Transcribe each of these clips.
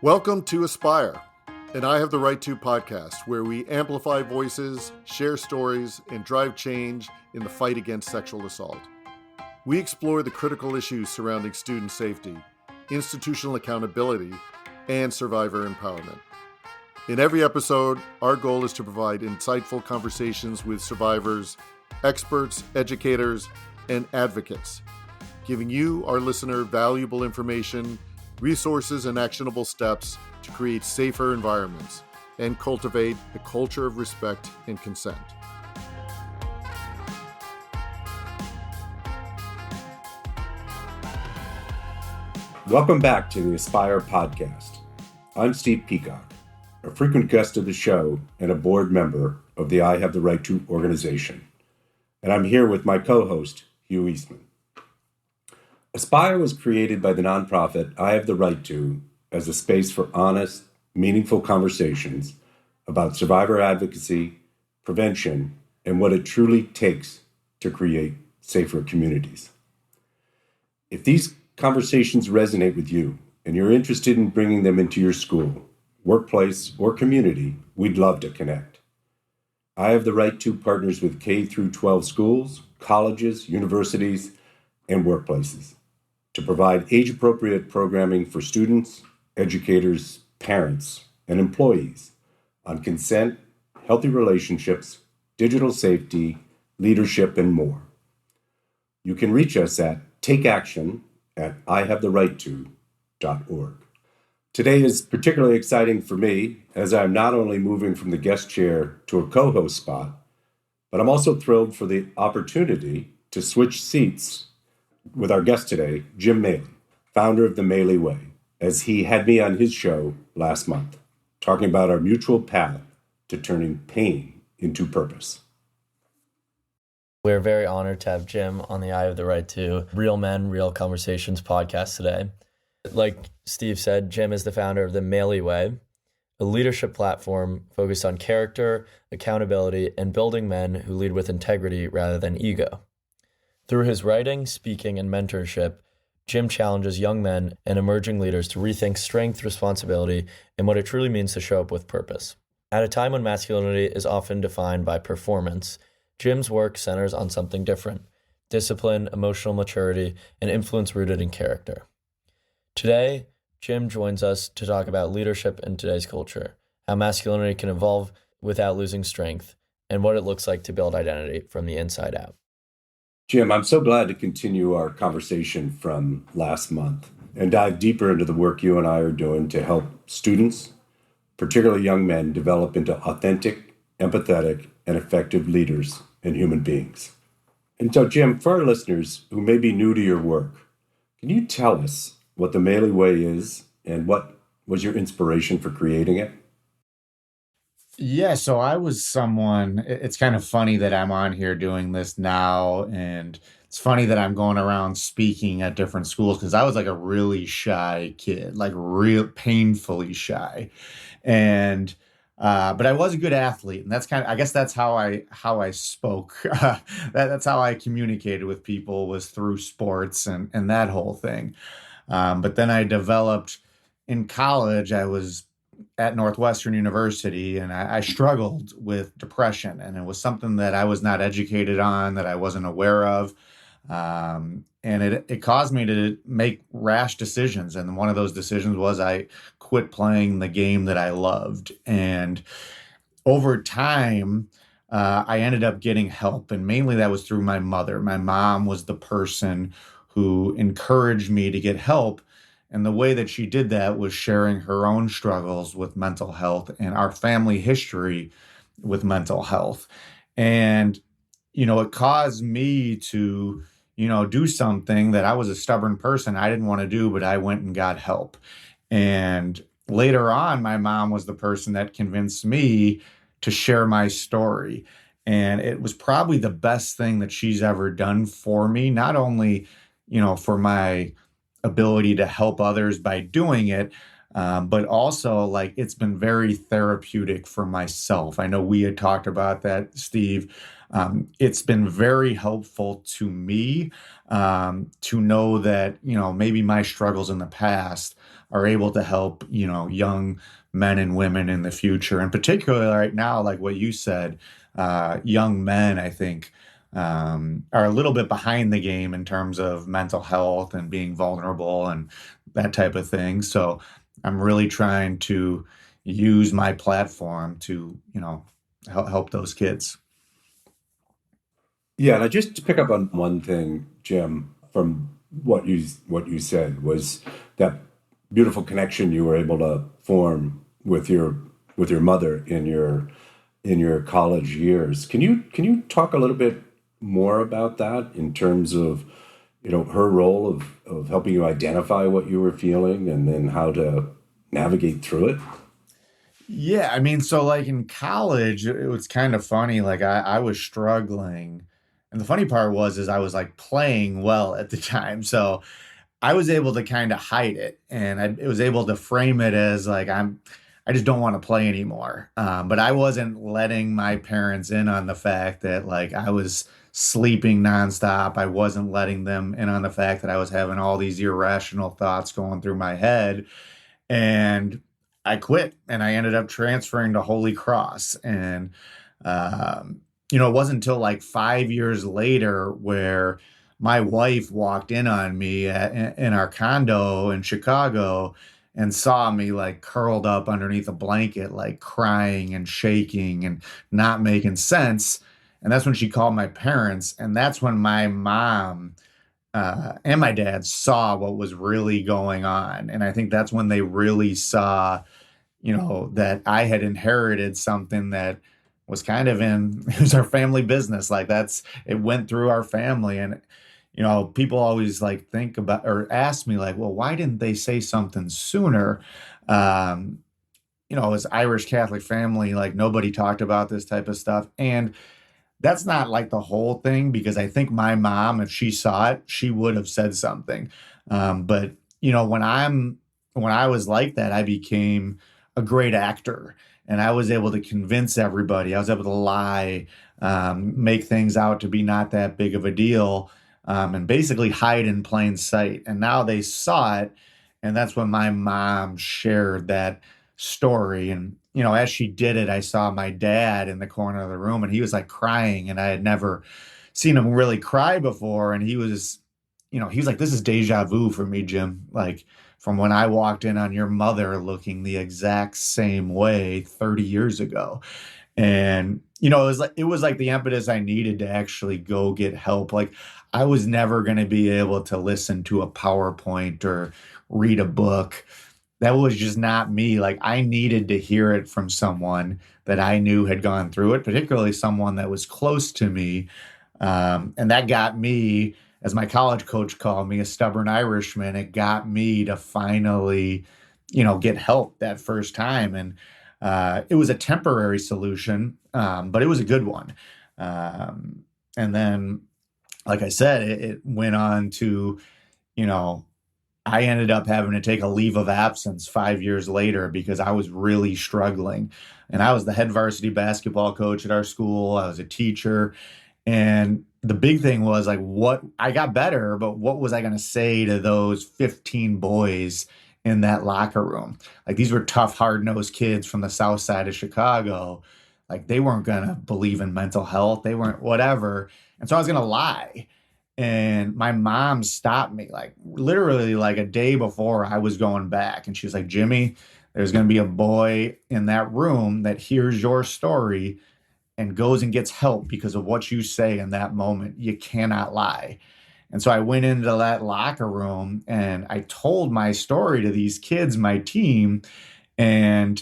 Welcome to Aspire, and I Have the Right To podcast, where we amplify voices, share stories, and drive change in the fight against sexual assault. We explore the critical issues surrounding student safety, institutional accountability, and survivor empowerment. In every episode, our goal is to provide insightful conversations with survivors, experts, educators, and advocates, giving you, our listener, valuable information, resources, and actionable steps to create safer environments and cultivate a culture of respect and consent. Welcome back to the Aspire podcast. I'm Steve Peacock, a frequent guest of the show and a board member of the I Have the Right To organization. And I'm here with my co-host, Hugh Eastman. Aspire was created by the nonprofit I Have the Right To as a space for honest, meaningful conversations about survivor advocacy, prevention, and what it truly takes to create safer communities. If these conversations resonate with you and you're interested in bringing them into your school, workplace, or community, we'd love to connect. I Have the Right To partners with K through 12 schools, colleges, universities, and workplaces to provide age-appropriate programming for students, educators, parents, and employees on consent, healthy relationships, digital safety, leadership, and more. You can reach us at takeaction@ihavetherightto.org. Today is particularly exciting for me as I'm not only moving from the guest chair to a co-host spot, but I'm also thrilled for the opportunity to switch seats with our guest today, Jim Maley, founder of the Maley Way, as he had me on his show last month, talking about our mutual path to turning pain into purpose. We're very honored to have Jim on the I Have the Right To Real Men, Real Conversations podcast today. Like Steve said, Jim is the founder of the Maley Way, a leadership platform focused on character, accountability, and building men who lead with integrity rather than ego. Through his writing, speaking, and mentorship, Jim challenges young men and emerging leaders to rethink strength, responsibility, and what it truly means to show up with purpose. At a time when masculinity is often defined by performance, Jim's work centers on something different: discipline, emotional maturity, and influence rooted in character. Today, Jim joins us to talk about leadership in today's culture, how masculinity can evolve without losing strength, and what it looks like to build identity from the inside out. Jim, I'm so glad to continue our conversation from last month and dive deeper into the work you and I are doing to help students, particularly young men, develop into authentic, empathetic, and effective leaders and human beings. And so, Jim, for our listeners who may be new to your work, can you tell us what the Maley Way is and what was your inspiration for creating it? Yeah, so I was someone, it's kind of funny that I'm on here doing this now, and it's funny that I'm going around speaking at different schools because I was like a really shy kid, like real painfully shy. And but I was a good athlete, and that's kind of, I guess that's how I spoke. That's how I communicated with people, was through sports and that whole thing. But then I developed in college. I was at Northwestern University, and I struggled with depression, and it was something that I was not educated on, that I wasn't aware of. And it caused me to make rash decisions. And one of those decisions was I quit playing the game that I loved. And over time, I ended up getting help. And mainly that was through my mother. My mom was the person who encouraged me to get help. And the way that she did that was sharing her own struggles with mental health and our family history with mental health. And, it caused me to, do something that I was a stubborn person. I didn't want to do, but I went and got help. And later on, my mom was the person that convinced me to share my story. And it was probably the best thing that she's ever done for me, not only, for my ability to help others by doing it, But also, like, it's been very therapeutic for myself. I know we had talked about that, Steve. It's been very helpful to me to know that, maybe my struggles in the past are able to help, young men and women in the future. And particularly right now, like what you said, young men, I think, are a little bit behind the game in terms of mental health and being vulnerable and that type of thing. So I'm really trying to use my platform to, help those kids. Yeah, and I just to pick up on one thing, Jim, from what you said was that beautiful connection you were able to form with your mother in your college years. Can you talk a little bit more about that in terms of her role of helping you identify what you were feeling and then how to navigate through it? Yeah, I mean, so like in college, it was kind of funny. Like I was struggling. And the funny part was is I was like playing well at the time. So I was able to kind of hide it, and I was able to frame it as like I just don't want to play anymore. But I wasn't letting my parents in on the fact that like I was sleeping nonstop. I wasn't letting them in on the fact that I was having all these irrational thoughts going through my head, and I quit, and I ended up transferring to Holy Cross, and it wasn't until like 5 years later where my wife walked in on me in our condo in Chicago and saw me like curled up underneath a blanket, like crying and shaking and not making sense. And that's when she called my parents. And that's when my mom and my dad saw what was really going on. And I think that's when they really saw, that I had inherited something that was kind of it was our family business. Like it went through our family. And, people always like think about or ask me like, well, why didn't they say something sooner? Um, as Irish Catholic family, like nobody talked about this type of stuff. And that's not like the whole thing because I think my mom, if she saw it, she would have said something. But when I was like that, I became a great actor, and I was able to convince everybody. I was able to lie, make things out to be not that big of a deal, and basically hide in plain sight. And now they saw it, and that's when my mom shared that story. And as she did it, I saw my dad in the corner of the room, and he was like crying, and I had never seen him really cry before. And he was like, "This is deja vu for me, Jim. Like from when I walked in on your mother looking the exact same way 30 years ago." And it was like the impetus I needed to actually go get help. Like I was never going to be able to listen to a PowerPoint or read a book. That was just not me. Like I needed to hear it from someone that I knew had gone through it, particularly someone that was close to me. And that got me, as my college coach called me, a stubborn Irishman. It got me to finally, get help that first time. And it was a temporary solution, but it was a good one. And then, like I said, it went on to, you know, I ended up having to take a leave of absence 5 years later because I was really struggling. And I was the head varsity basketball coach at our school. I was a teacher. And the big thing was like, what I got better, but what was I going to say to those 15 boys in that locker room? Like these were tough, hard-nosed kids from the south side of Chicago. Like they weren't going to believe in mental health. They weren't whatever. And so I was going to lie. And my mom stopped me like literally like a day before I was going back. And she was like, Jimmy, there's going to be a boy in that room that hears your story and goes and gets help because of what you say in that moment. You cannot lie. And so I went into that locker room and I told my story to these kids, my team. And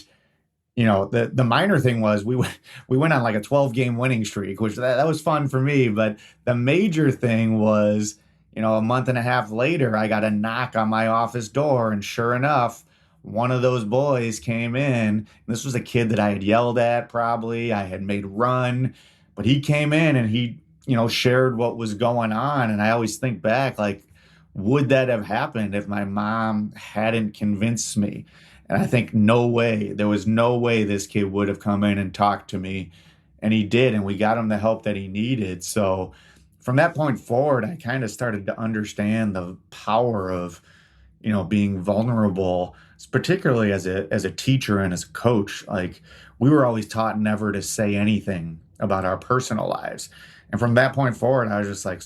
the minor thing was we went on like a 12-game winning streak, which that was fun for me. But the major thing was, a month and a half later, I got a knock on my office door, and sure enough, one of those boys came in. This was a kid that I had yelled at, probably I had made run, but he came in and he, shared what was going on. And I always think back, like, would that have happened if my mom hadn't convinced me? And I think there was no way this kid would have come in and talked to me. And he did, and we got him the help that he needed. So from that point forward, I kind of started to understand the power of, being vulnerable, particularly as a teacher and as a coach. Like, we were always taught never to say anything about our personal lives. And from that point forward, I was just like,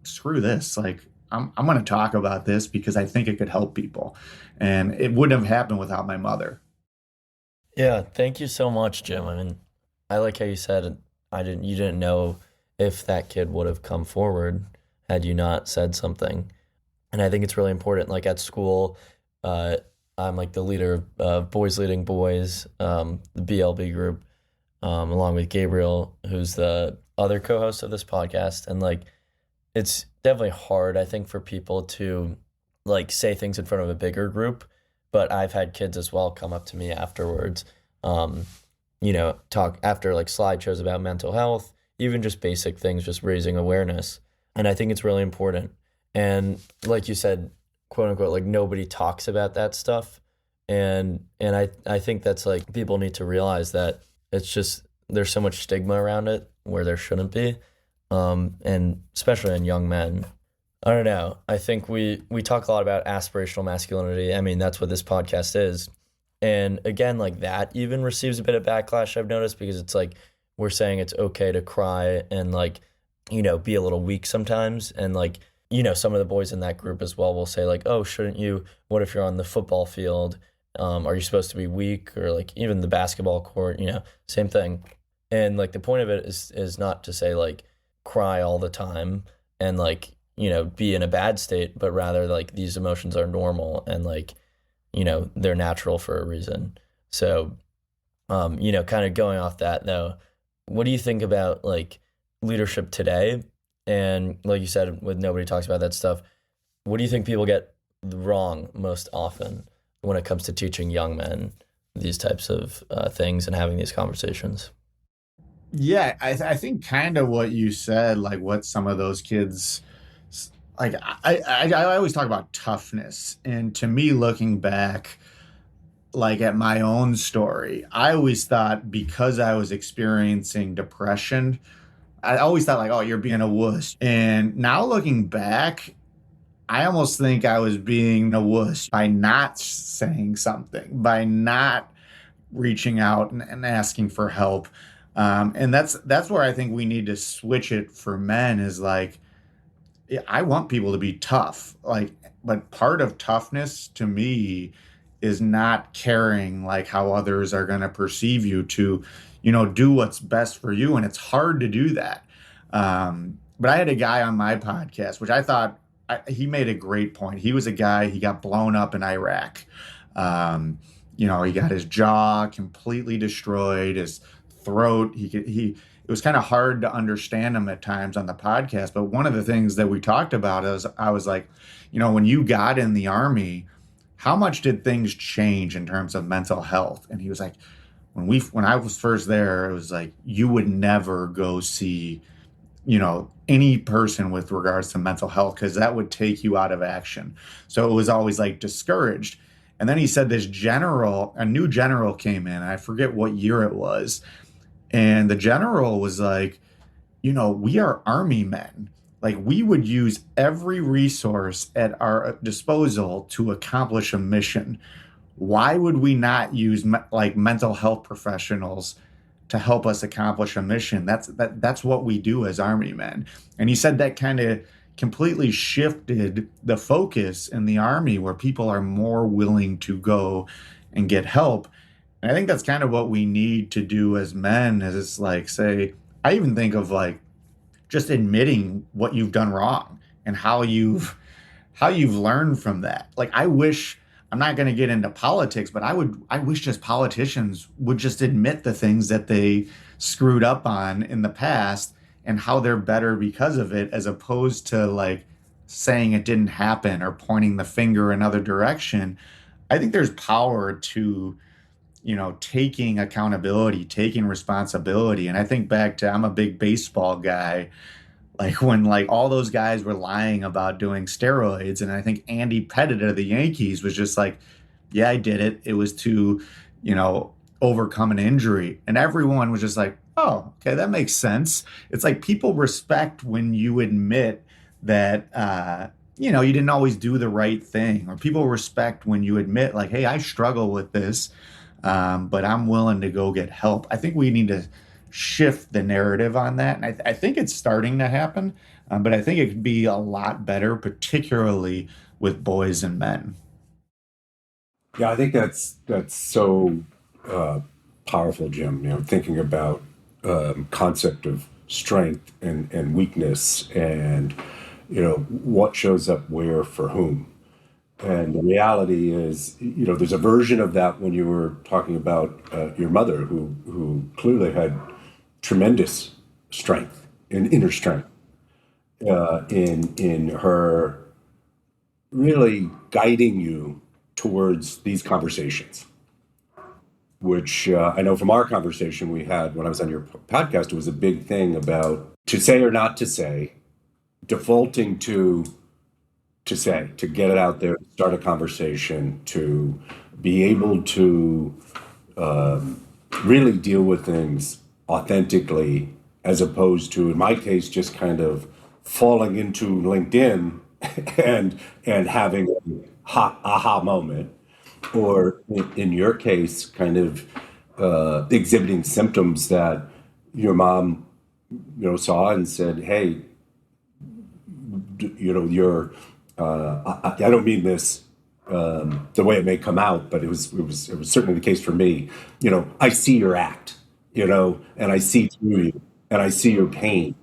screw this. Like, I'm going to talk about this because I think it could help people. And it wouldn't have happened without my mother. Yeah, thank you so much, Jim. I mean, I like how you said you didn't know if that kid would have come forward had you not said something. And I think it's really important. Like at school, I'm like the leader of Boys Leading Boys, the BLB group, along with Gabriel, who's the other co-host of this podcast. And like, it's definitely hard, I think, for people to like say things in front of a bigger group. But I've had kids as well come up to me afterwards, talk after like slideshows about mental health, even just basic things, just raising awareness. And I think it's really important. And like you said, quote unquote, like nobody talks about that stuff. And I think that's like people need to realize that it's just there's so much stigma around it where there shouldn't be. And especially in young men. I don't know. I think we talk a lot about aspirational masculinity. I mean, that's what this podcast is. And again, like that even receives a bit of backlash, I've noticed, because it's like we're saying it's okay to cry and like, be a little weak sometimes. And like, some of the boys in that group as well will say like, oh, shouldn't you? What if you're on the football field? Are you supposed to be weak? Or like even the basketball court, same thing. And like the point of it is not to say like cry all the time and like, be in a bad state, but rather like these emotions are normal and like, they're natural for a reason. So, kind of going off that though, what do you think about like leadership today? And like you said, with nobody talks about that stuff, what do you think people get wrong most often when it comes to teaching young men these types of things and having these conversations? Yeah, I think kind of what you said, like what some of those kids, like I always talk about toughness. And to me, looking back, like at my own story, I always thought because I was experiencing depression, I always thought like, oh, you're being a wuss. And now looking back, I almost think I was being a wuss by not saying something, by not reaching out and asking for help. And that's where I think we need to switch it for men is like, I want people to be tough, like, but part of toughness to me is not caring like how others are going to perceive you to, do what's best for you. And it's hard to do that. But I had a guy on my podcast, which I thought he made a great point. He was a guy, he got blown up in Iraq. He got his jaw completely destroyed, his throat. It was kind of hard to understand him at times on the podcast. But one of the things that we talked about is I was like, when you got in the Army, how much did things change in terms of mental health? And he was like, when I was first there, it was like, you would never go see, any person with regards to mental health, because that would take you out of action. So it was always like discouraged. And then he said a new general came in. I forget what year it was. And the general was like, we are Army men. Like we would use every resource at our disposal to accomplish a mission. Why would we not use like mental health professionals to help us accomplish a mission? That's what we do as Army men. And he said that kind of completely shifted the focus in the Army, where people are more willing to go and get help. And I think that's kind of what we need to do as men, is like, say, I even think of like just admitting what you've done wrong and how you've learned from that. Like, I'm not going to get into politics, but I wish just politicians would just admit the things that they screwed up on in the past and how they're better because of it, as opposed to like saying it didn't happen or pointing the finger another direction. I think there's power to, taking accountability, taking responsibility. And I think back to, I'm a big baseball guy, like when like all those guys were lying about doing steroids. And I think Andy Pettitte of the Yankees was just like, Yeah, I did it. It was to, overcome an injury. And everyone was just like, oh, okay, that makes sense. It's like people respect when you admit that, you didn't always do the right thing, or people respect when you admit, like, hey, I struggle with this, but I'm willing to go get help. I think we need to shift the narrative on that. And I think it's starting to happen, but I think it could be a lot better, particularly with boys and men. Yeah, I think that's so powerful, Jim. Thinking about concept of strength and weakness, and what shows up where for whom. And the reality is, there's a version of that when you were talking about your mother, who clearly had tremendous strength and inner strength in her really guiding you towards these conversations, which I know from our conversation we had when I was on your podcast, it was a big thing about to say or not to say, defaulting to say, to get it out there, start a conversation, to be able to really deal with things authentically, as opposed to, in my case, just kind of falling into LinkedIn and having a aha moment, or in your case, kind of exhibiting symptoms that your mom, saw and said, "Hey, you're." I don't mean this the way it may come out, but it was certainly the case for me. I see your act, and I see through you, and I see your pain,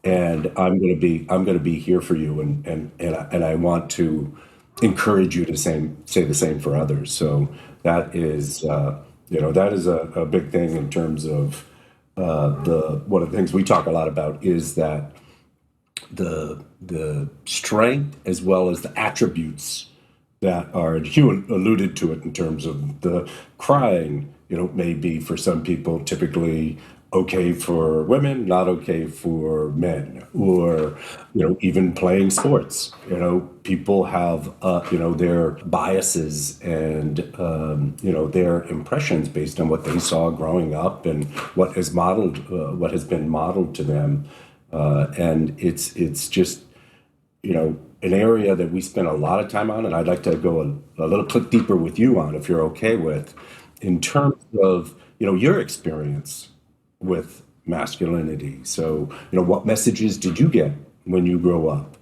and I'm gonna be here for you, and I want to encourage you to say the same for others. So that is a big thing in terms of one of the things we talk a lot about is that the strength as well as the attributes that are, and Hugh alluded to it in terms of the crying, may be for some people typically okay for women, not okay for men, or, even playing sports. People have, their biases and, their impressions based on what they saw growing up and what is modeled, what has been modeled to them. And it's just, an area that we spend a lot of time on, and I'd like to go a little click deeper with you on, if you're okay with, in terms of, your experience with masculinity. So, what messages did you get when you grow up?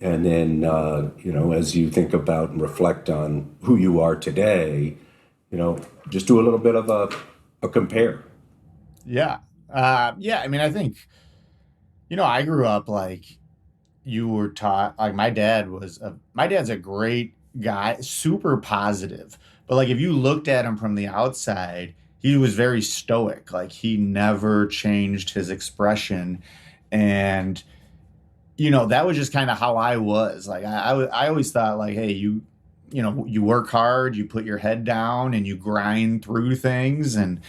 And then, as you think about and reflect on who you are today, just do a little bit of a compare. Yeah. Yeah. I mean, I think, I grew up like you were taught, like my dad's a great guy, super positive. But like if you looked at him from the outside, he was very stoic. Like he never changed his expression. And, that was just kind of how I was. Like I always thought like, hey, you work hard, you put your head down and you grind through things. And,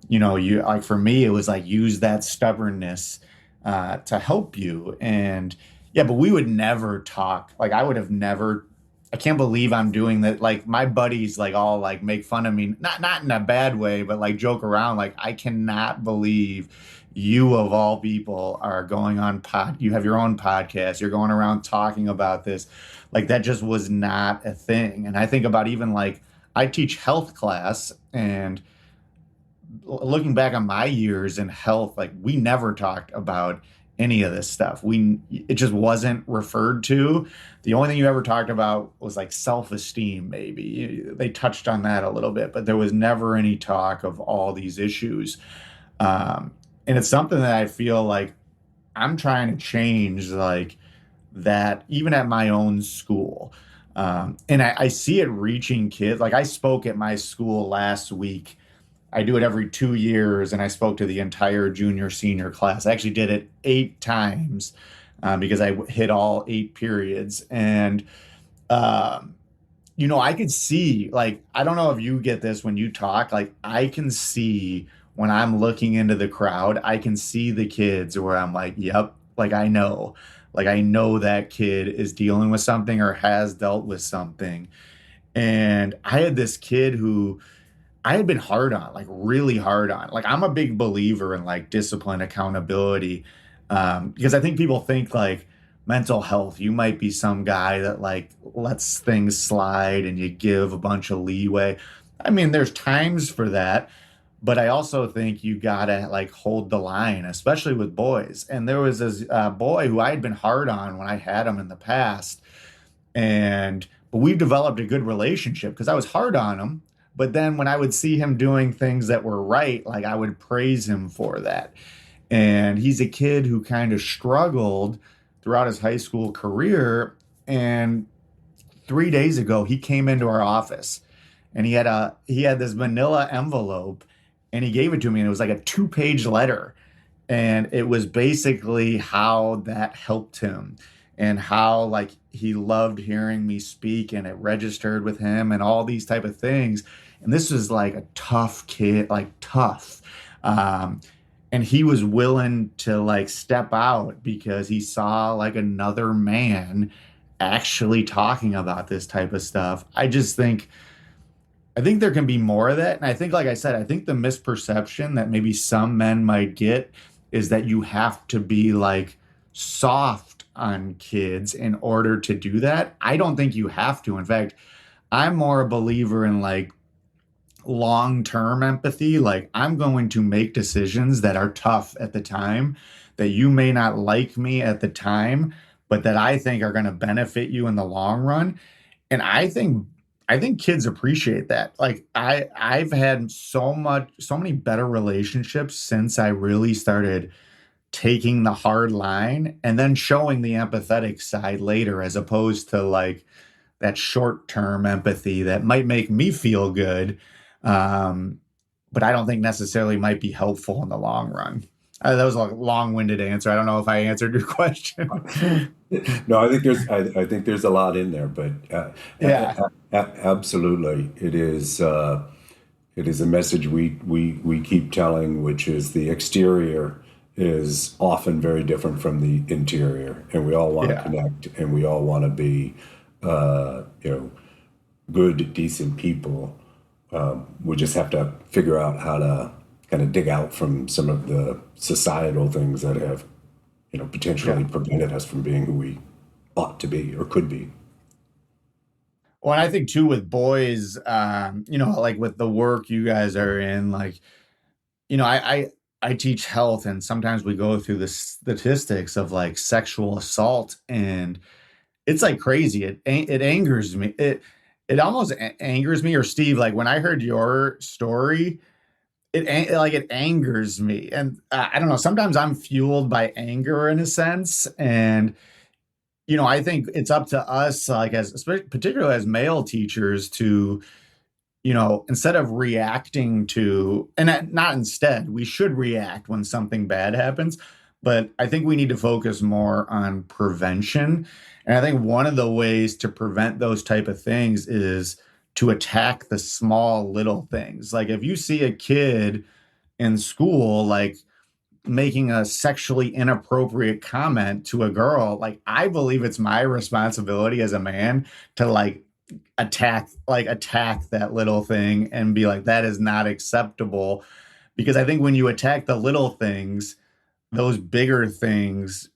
you like for me, it was like use that stubbornness to help you. And yeah, but we would never talk. Like I can't believe I'm doing that. Like my buddies like all like make fun of me, not in a bad way, but like joke around. Like I cannot believe you of all people are going on you have your own podcast. You're going around talking about this. Like that just was not a thing. And I think about even like I teach health class, and looking back on my years in health, like we never talked about any of this stuff. It just wasn't referred to. The only thing you ever talked about was like self-esteem, maybe. They touched on that a little bit, but there was never any talk of all these issues. And it's something that I feel like I'm trying to change, like that, even at my own school. And I see it reaching kids. Like I spoke at my school last week. I do it every 2 years, and I spoke to the entire junior senior class. I actually did it 8 times because I hit all 8 periods. And, I could see, like, I don't know if you get this when you talk, like, I can see when I'm looking into the crowd, I can see the kids where I'm like, yep, like, I know that kid is dealing with something or has dealt with something. And I had this kid who I had been hard on, like really hard on. Like I'm a big believer in like discipline, accountability, because I think people think like mental health, you might be some guy that like lets things slide and you give a bunch of leeway. I mean, there's times for that, but I also think you gotta like hold the line, especially with boys. And there was this boy who I had been hard on when I had him in the past, and but we developed a good relationship because I was hard on him. But then when I would see him doing things that were right, like I would praise him for that. And he's a kid who kind of struggled throughout his high school career. And 3 days ago, he came into our office and he had this manila envelope and he gave it to me and it was like a 2-page letter. And it was basically how that helped him and how like he loved hearing me speak and it registered with him and all these type of things. And this was like a tough kid, like tough. And he was willing to like step out because he saw like another man actually talking about this type of stuff. I think there can be more of that. And I think, like I said, I think the misperception that maybe some men might get is that you have to be like soft on kids in order to do that. I don't think you have to. In fact, I'm more a believer in like long-term empathy. Like I'm going to make decisions that are tough at the time, that you may not like me at the time, but that I think are going to benefit you in the long run. And I think kids appreciate that. Like I've had so many better relationships since I really started taking the hard line and then showing the empathetic side later, as opposed to like that short-term empathy that might make me feel good, but I don't think necessarily might be helpful in the long run. That was a long-winded answer. I don't know if I answered your question. No, I think there's a lot in there, but Yeah. absolutely, it is a message we keep telling, which is the exterior is often very different from the interior, and we all want to Yeah. connect, and we all want to be, you know, good, decent people. We just have to figure out how to kind of dig out from some of the societal things that have, potentially Yeah. prevented us from being who we ought to be or could be. Well, and I think too with boys, like with the work you guys are in, like, I teach health and sometimes we go through the statistics of like sexual assault and it's like crazy. It angers me. It almost angers me. Or Steve, like when I heard your story, it angers me. And I don't know, sometimes I'm fueled by anger in a sense. And I think it's up to us, like particularly as male teachers, to instead of reacting to, and not instead, we should react when something bad happens. But I think we need to focus more on prevention. And I think one of the ways to prevent those type of things is to attack the small little things. Like if you see a kid in school, like making a sexually inappropriate comment to a girl, like I believe it's my responsibility as a man to attack that little thing and be like, that is not acceptable. Because I think when you attack the little things, those bigger things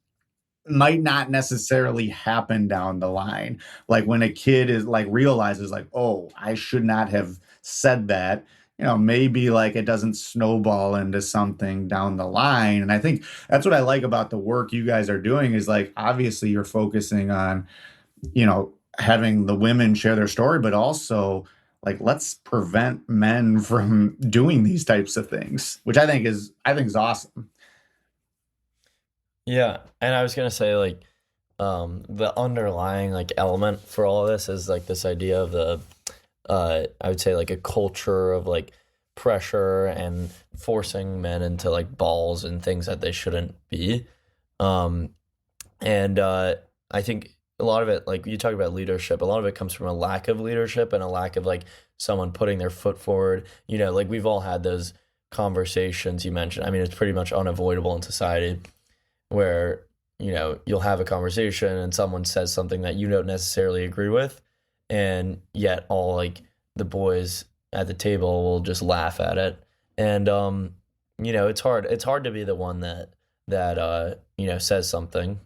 might not necessarily happen down the line. Like when a kid is like realizes like, oh, I should not have said that, maybe like it doesn't snowball into something down the line. And I think that's what I like about the work you guys are doing is like, obviously you're focusing on, having the women share their story, but also like, let's prevent men from doing these types of things, which I think is awesome. Yeah, and I was gonna say like the underlying like element for all of this is like this idea of the I would say like a culture of like pressure and forcing men into like balls and things that they shouldn't be. Um and I think a lot of it, like you talk about leadership, a lot of it comes from a lack of leadership and a lack of like someone putting their foot forward. Like we've all had those conversations you mentioned. I mean, it's pretty much unavoidable in society where you'll have a conversation and someone says something that you don't necessarily agree with, and yet all like the boys at the table will just laugh at it. And it's hard to be the one that says something,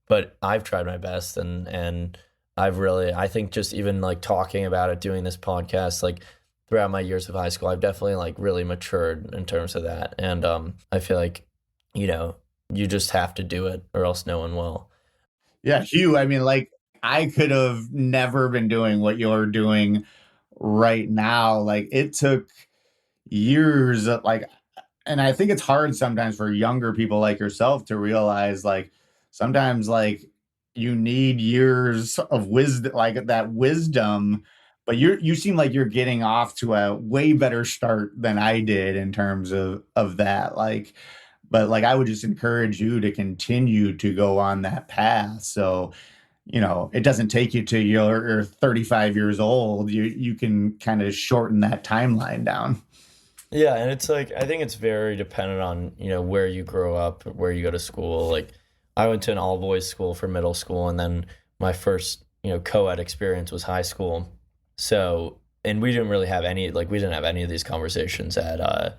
but I've tried my best, and I think just even like talking about it, doing this podcast, like throughout my years of high school, I've definitely like really matured in terms of that. And I feel like, you just have to do it or else no one will. Yeah, Hugh, I mean, like, I could have never been doing what you're doing right now. Like, it took years and I think it's hard sometimes for younger people like yourself to realize, like, sometimes, like, you need years of wisdom, like that wisdom. But you seem like you're getting off to a way better start than I did in terms of that. Like, but like, I would just encourage you to continue to go on that path. So, it doesn't take you to you're 35 years old. You can kind of shorten that timeline down. Yeah, and it's like I think it's very dependent on, where you grow up, where you go to school. Like I went to an all boys school for middle school, and then my first, co-ed experience was high school. So, and we didn't really have any, like we didn't have any of these conversations at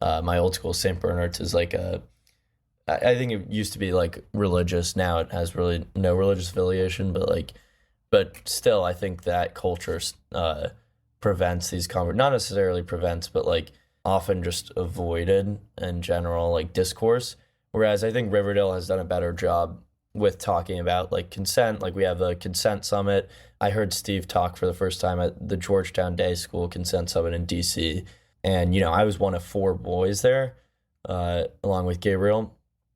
my old school. St. Bernard's is like I think it used to be like religious. Now it has really no religious affiliation, but still, I think that culture prevents these not necessarily prevents, but like often just avoided in general, like discourse. Whereas I think Riverdale has done a better job with talking about like consent. Like we have the consent summit. I heard Steve talk for the first time at the Georgetown Day School Consent Summit in DC. And, I was one of 4 boys there, along with Gabriel.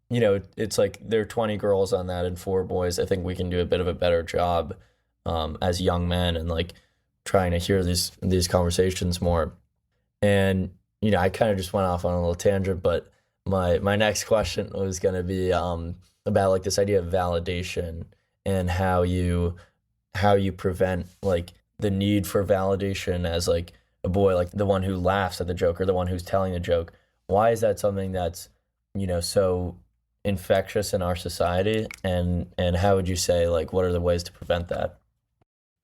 It's like there are 20 girls on that and 4 boys. I think we can do a bit of a better job as young men and like trying to hear these conversations more. And, I kind of just went off on a little tangent, but my next question was going to be about like this idea of validation and how you prevent like the need for validation as like a boy, like the one who laughs at the joke or the one who's telling the joke. Why is that something that's, so infectious in our society? And how would you say, like, what are the ways to prevent that?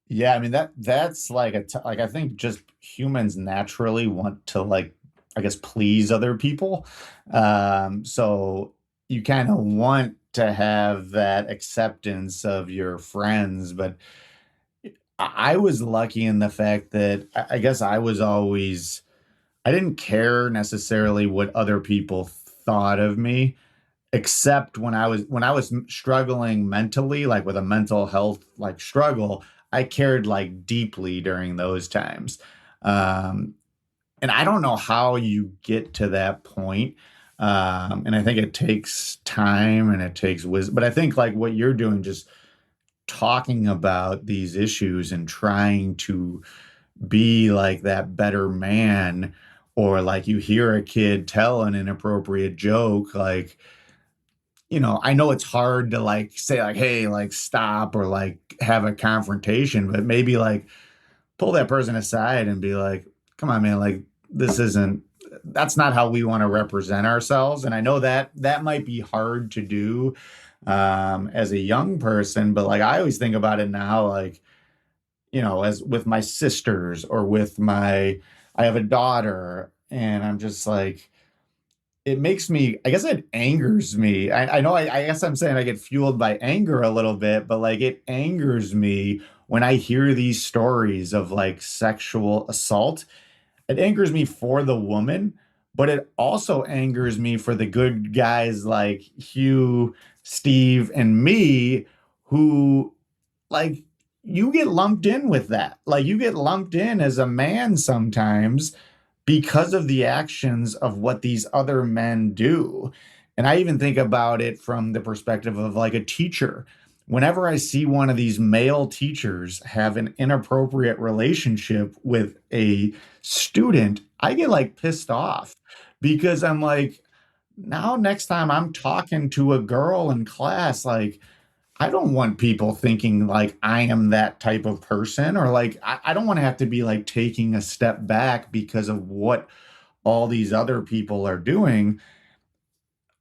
Yeah, I mean, that's like like, I think just humans naturally want to, like, I guess, please other people. So you kind of want to have that acceptance of your friends. But I was lucky in the fact that I guess I didn't care necessarily what other people thought of me, except when I was struggling mentally, like with a mental health like struggle. I cared like deeply during those times. Um, and I don't know how you get to that point. And I think it takes time and it takes wisdom. But I think like what you're doing, just talking about these issues and trying to be like that better man, or like you hear a kid tell an inappropriate joke, like, I know it's hard to like say like, hey, like stop, or like have a confrontation, but maybe like pull that person aside and be like, come on, man, like that's not how we want to represent ourselves. And I know that that might be hard to do as a young person, but like I always think about it now, like, as with my sisters or I have a daughter, and I'm just like, it makes me, I guess it angers me. I know, I guess I'm saying I get fueled by anger a little bit, but like it angers me when I hear these stories of like sexual assault. It angers me for the woman, but it also angers me for the good guys like Hugh, Steve, and me, who, like, you get lumped in with that. Like, you get lumped in as a man sometimes because of the actions of what these other men do. And I even think about it from the perspective of like a teacher. Whenever I see one of these male teachers have an inappropriate relationship with a student, I get like pissed off, because I'm like, now next time I'm talking to a girl in class, like, I don't want people thinking like I am that type of person, or like I don't want to have to be like taking a step back because of what all these other people are doing.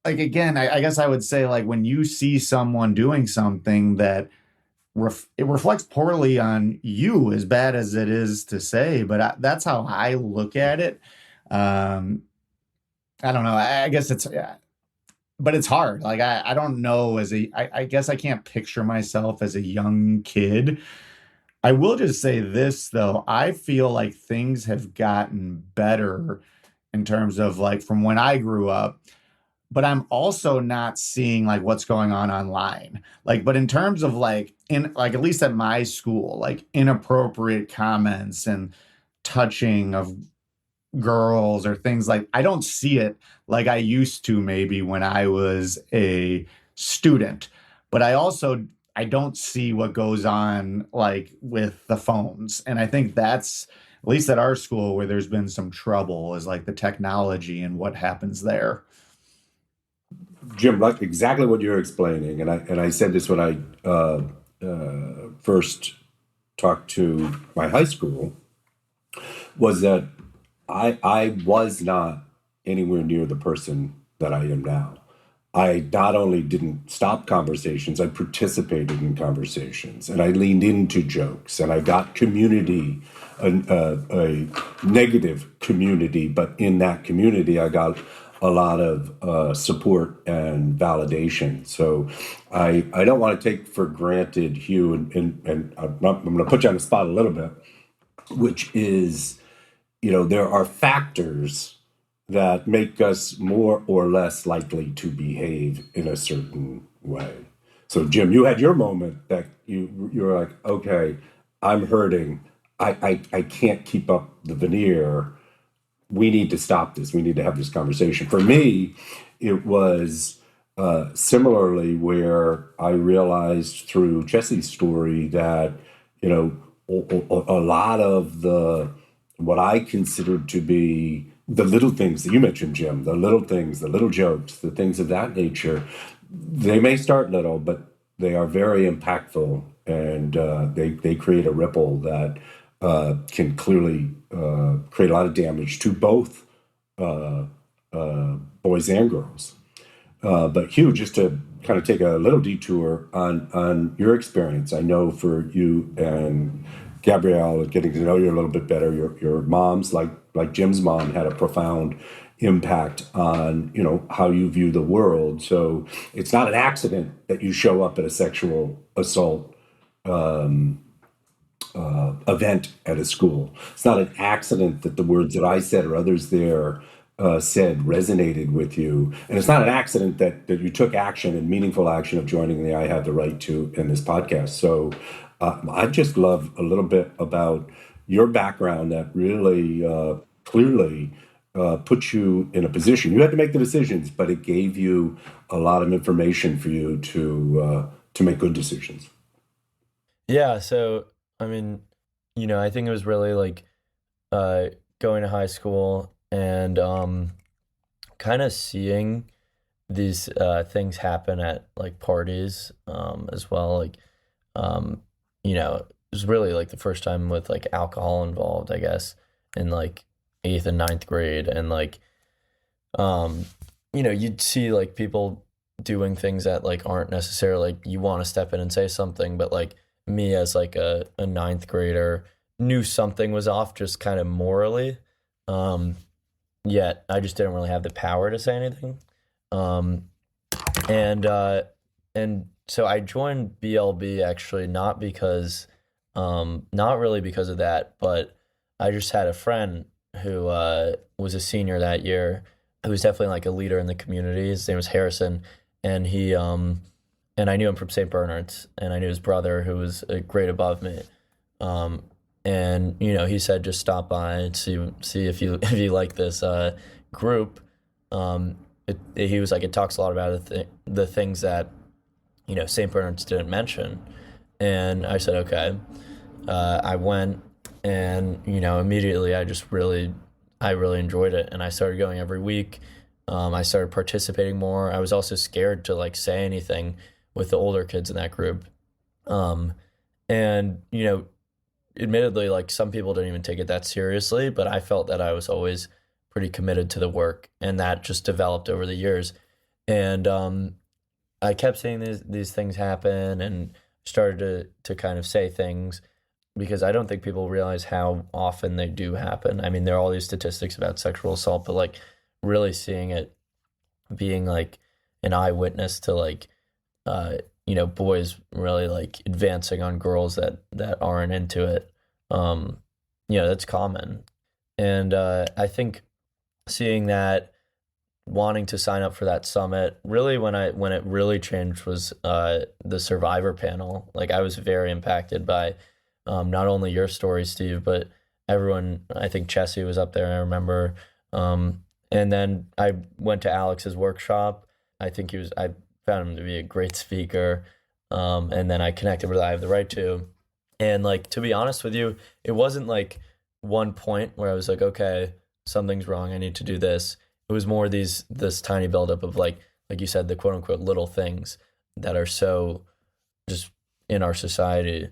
Like, again, I guess I would say, like, when you see someone doing something that it reflects poorly on you, as bad as it is to say, but that's how I look at it. Um, I don't know. I guess it's, but it's hard. Like, I don't know I guess I can't picture myself as a young kid. I will just say this though. I feel like things have gotten better in terms of like from when I grew up, but I'm also not seeing like what's going on online. Like, but in terms of like in like at least at my school, like inappropriate comments and touching of girls or things like I don't see it like I used to maybe when I was a student. But I don't see what goes on like with the phones. And I think that's at least at our school where there's been some trouble is like the technology and what happens there. Jim, like exactly what you're explaining, and I said this when I first talked to my high school, was that I was not anywhere near the person that I am now. I not only didn't stop conversations, I participated in conversations, and I leaned into jokes, and I got community, a negative community, but in that community, I got a lot of support and validation. So I don't want to take for granted, Hugh, and I'm going to put you on the spot a little bit, which is, there are factors that make us more or less likely to behave in a certain way. So, Jim, you had your moment that you're like, okay, I'm hurting. I can't keep up the veneer. We need to stop this. We need to have this conversation. For me, it was similarly where I realized through Jesse's story that, a lot of what I considered to be the little things that you mentioned, Jim, the little things, the little jokes, the things of that nature, they may start little, but they are very impactful, and they create a ripple that can clearly create a lot of damage to both boys and girls. But Hugh, just to kind of take a little detour on your experience, I know for you and Gabrielle, getting to know you a little bit better, your mom's, like Jim's mom, had a profound impact on, how you view the world. So it's not an accident that you show up at a sexual assault event at a school. It's not an accident that the words that I said or others there said resonated with you. And it's not an accident that you took action and meaningful action of joining the I Have the Right to in this podcast. So I'd just love a little bit about your background that really clearly put you in a position. You had to make the decisions, but it gave you a lot of information for you to make good decisions. Yeah, so I mean, I think it was really like going to high school and kind of seeing these things happen at like parties as well. Like, it was really like the first time with like alcohol involved, I guess, in like 8th and 9th grade. And like, you'd see like people doing things that like aren't necessarily like you want to step in and say something, but like me as like a 9th grader knew something was off just kind of morally. Yet I just didn't really have the power to say anything. And so I joined BLB actually not really because of that, but I just had a friend who was a senior that year who was definitely like a leader in the community. His name was Harrison, and he and I knew him from St. Bernard's, and I knew his brother who was a grade above me. And he said just stop by and see if you like this group. He was like, it talks a lot about the things that St. Bernard's didn't mention. And I said okay. I went, and immediately I really enjoyed it, and I started going every week. I started participating more. I was also scared to like say anything with the older kids in that group. And admittedly, like some people didn't even take it that seriously, but I felt that I was always pretty committed to the work, and that just developed over the years. And I kept seeing these things happen, and started to kind of say things, because I don't think people realize how often they do happen. I mean, there are all these statistics about sexual assault, but like really seeing it, being like an eyewitness to like boys really like advancing on girls that aren't into it. That's common. And I think seeing that, wanting to sign up for that summit, really when it really changed was the survivor panel. Like I was very impacted by not only your story, Steve, but everyone. I think Chessie was up there, I remember. And then I went to Alex's workshop. I found him to be a great speaker. And then I connected with I Have the Right To. And like, to be honest with you, it wasn't like one point where I was like, okay, something's wrong, I need to do this. It was more this tiny buildup of like you said, the quote unquote little things that are so just in our society,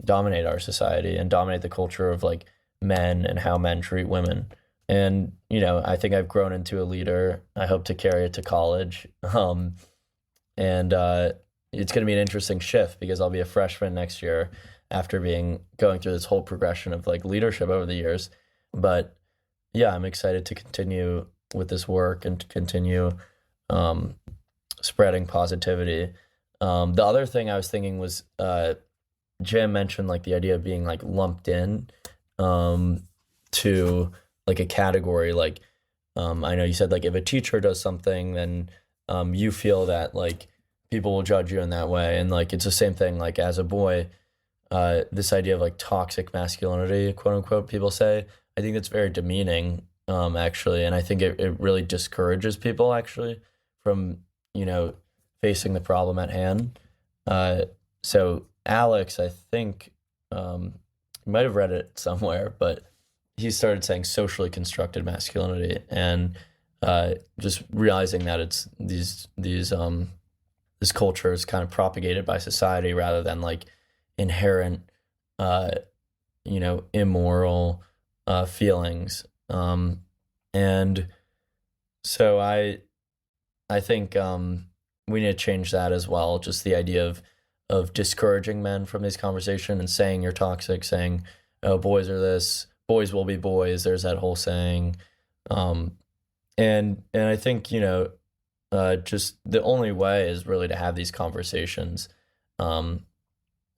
dominate our society and dominate the culture of like men and how men treat women. And, I think I've grown into a leader. I hope to carry it to college. And it's going to be an interesting shift because I'll be a freshman next year after going through this whole progression of like leadership over the years. But yeah, I'm excited to continue with this work and to continue spreading positivity. The other thing I was thinking was Jim mentioned like the idea of being like lumped in to like a category. Like I know you said like if a teacher does something, then you feel that like people will judge you in that way. And like it's the same thing like as a boy, this idea of like toxic masculinity, quote unquote, people say, I think that's very demeaning, actually. And I think it really discourages people actually from, facing the problem at hand. So Alex, I think, you might have read it somewhere, but he started saying socially constructed masculinity, and just realizing that it's this culture is kind of propagated by society rather than like inherent, immoral feelings. And so I think we need to change that as well. Just the idea of discouraging men from this conversation and saying you're toxic, saying, oh, boys are this, boys will be boys. There's that whole saying. And I think, just the only way is really to have these conversations. And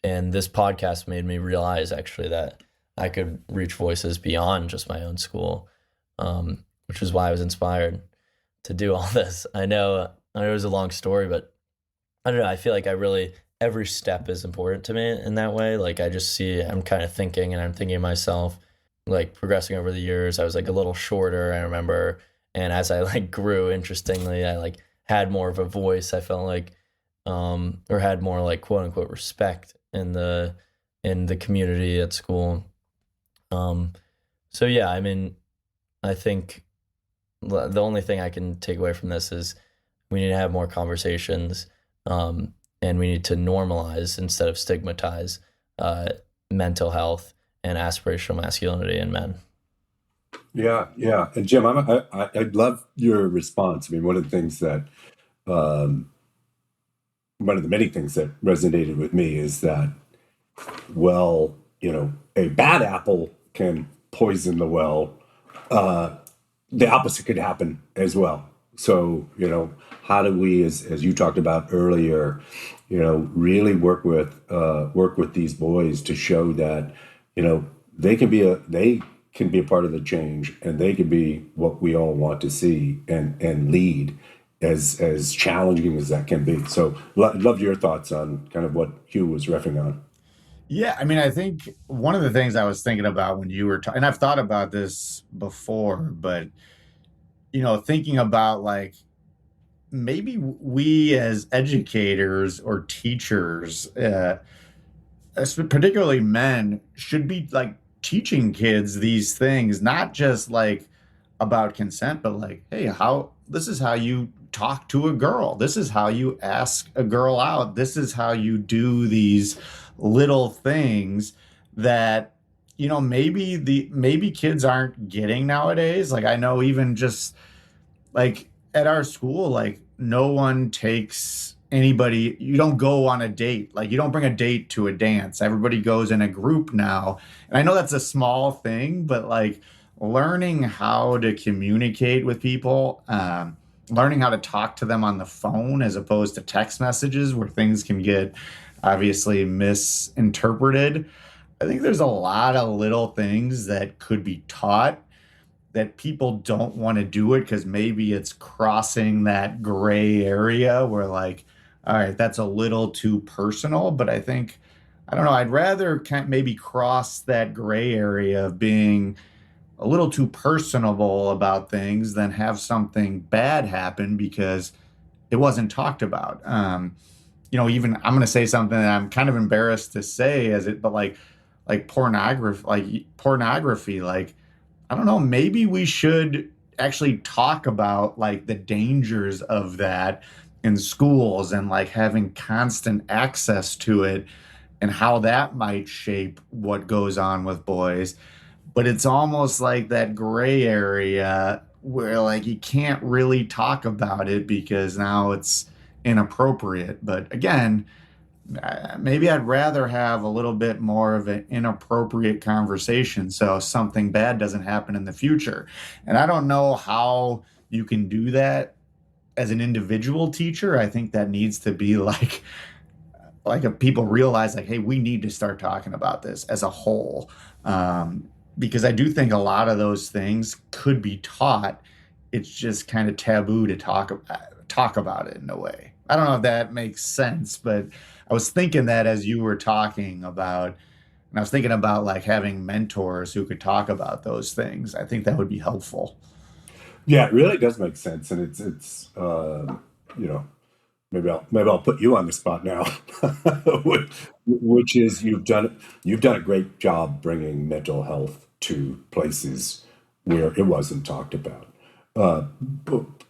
this podcast made me realize actually that I could reach voices beyond just my own school, which is why I was inspired to do all this. I know it was a long story, but I don't know. I feel like every step is important to me in that way. Like I'm kind of thinking and I'm thinking of myself, like progressing over the years. I was like a little shorter, I remember. And as I like grew, interestingly, I like had more of a voice. I felt like, or had more like quote unquote respect in the community at school. So yeah, I mean, I think the only thing I can take away from this is we need to have more conversations, and we need to normalize instead of stigmatize mental health and aspirational masculinity in men. Yeah. And Jim, I'd love your response. I mean, one of the many things that resonated with me is that, well, a bad apple can poison the well. The opposite could happen as well. So, how do we, as you talked about earlier, really work with these boys to show that, they can be a part of the change, and they can be what we all want to see and lead, as challenging as that can be. So love your thoughts on kind of what Hugh was riffing on. Yeah, I mean, I think one of the things I was thinking about when you were talking, and I've thought about this before, but, thinking about like maybe we as educators or teachers, particularly men, should be like teaching kids these things, not just like about consent, but like, hey, this is how you talk to a girl. This is how you ask a girl out. This is how you do these little things that, maybe kids aren't getting nowadays. Like I know even just like at our school, like no one takes you don't go on a date. Like, you don't bring a date to a dance. Everybody goes in a group now. And I know that's a small thing, but like learning how to communicate with people, learning how to talk to them on the phone as opposed to text messages where things can get obviously misinterpreted. I think there's a lot of little things that could be taught that people don't want to do it because maybe it's crossing that gray area where, like, all right, that's a little too personal. But I think, I don't know, I'd rather maybe cross that gray area of being a little too personable about things than have something bad happen because it wasn't talked about. Even I'm going to say something that I'm kind of embarrassed to say but like pornography, like, I don't know, maybe we should actually talk about like the dangers of that in schools and like having constant access to it and how that might shape what goes on with boys. But it's almost like that gray area where like you can't really talk about it because now it's inappropriate. But again, maybe I'd rather have a little bit more of an inappropriate conversation so something bad doesn't happen in the future. And I don't know how you can do that as an individual teacher. I think that needs to be like if people realize like, hey, we need to start talking about this as a whole. Because I do think a lot of those things could be taught. It's just kind of taboo to talk about it in a way. I don't know if that makes sense, but I was thinking that as you were talking about, and I was thinking about like having mentors who could talk about those things. I think that would be helpful. Yeah, it really does make sense, and it's maybe I'll put you on the spot now, which is you've done a great job bringing mental health to places where it wasn't talked about.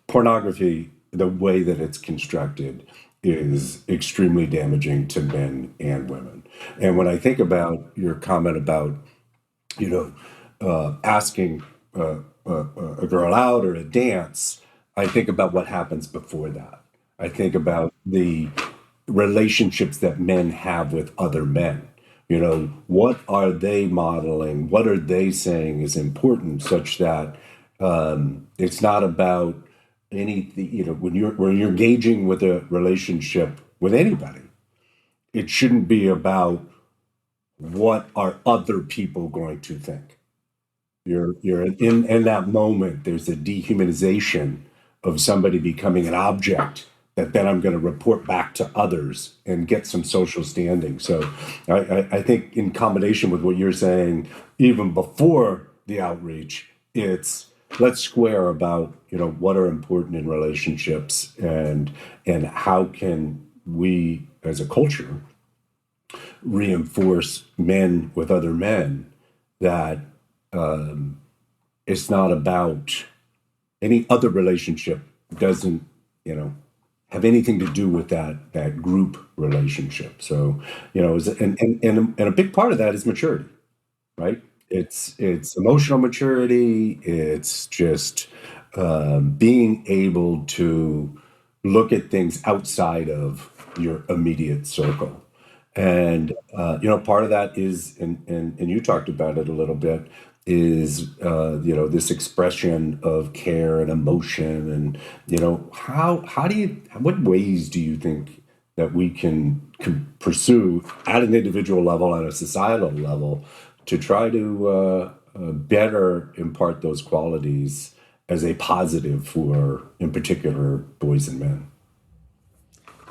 Pornography, the way that it's constructed, is extremely damaging to men and women. And when I think about your comment about, asking a girl out or a dance, I think about what happens before that. I think about the relationships that men have with other men. What are they modeling? What are they saying is important, such that it's not about anything. When you're engaging with a relationship with anybody, it shouldn't be about what are other people going to think. You're in that moment. There's a dehumanization of somebody becoming an object that then I'm going to report back to others and get some social standing. So I think in combination with what you're saying, even before the outreach, it's let's square about, what are important in relationships and how can we as a culture reinforce men with other men that it's not about any other relationship doesn't, have anything to do with that group relationship. So, and a big part of that is maturity, right? It's emotional maturity. It's just being able to look at things outside of your immediate circle. And part of that is, and you talked about it a little bit, is this expression of care and emotion, and what ways do you think that we can pursue at an individual level and a societal level to try to better impart those qualities as a positive for, in particular, boys and men?